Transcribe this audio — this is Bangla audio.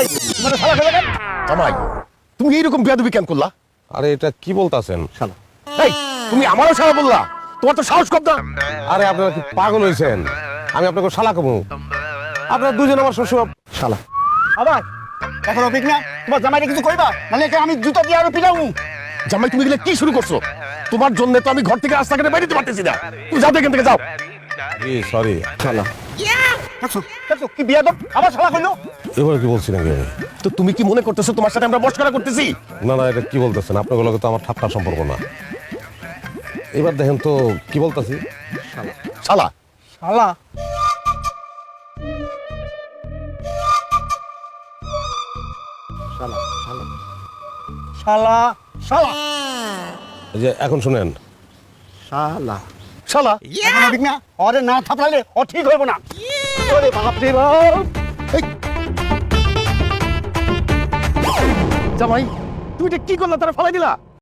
এই মানে শালা ফেলে কেন? জামাই তুমি এইরকম বেয়াদবি কেন করলা? আরে এটা কি বলতাছেন? শালা এই তুমি আমারও শালা বললা? তোমার তো সাহস কম না। আরে আপনারা কি পাগল হয়েছেন? আমি আপনাকে শালা কমু? আপনারা দুজন আমার শ্বশুর। শালা আবার এখন অপিক না তোমার জামাইকে কিছু কইবা নাহলে একে আমি জুতা দিয়ে আরো পিটাবো। জামাই তুমি এগুলো কি শুরু করছো? তোমার জন্য তো আমি ঘর থেকে রাস্তাঘাটে বের হতে পারতেছি না। তুমি যাও তো এখান থেকে যাও। জি সরি। শালা দেখছো দেখছো কি বিয়াদব আবার শালা কইলো। এবার কি বলছি নাকি আমি? তো তুমি কি মনে করতেছো তোমার সাথে আমরা মশকরা করতেছি? না না, এটা কি বলতেছেন? আপনার লগে তো আমার ঠাট্টা সম্পর্ক না। এবার দেখেন তো কি বলতাছি। শালা শালা শালা শালা শালা শালা এই যে এখন শুনেন, শালা শালা এখন অপিক না ওরে না থাপড়ালে ও ঠিক হইব না। ওরে বাপ রে বাপ। এই জামাই তুমি এটা কি করলা? তারা ফালাই দিলা?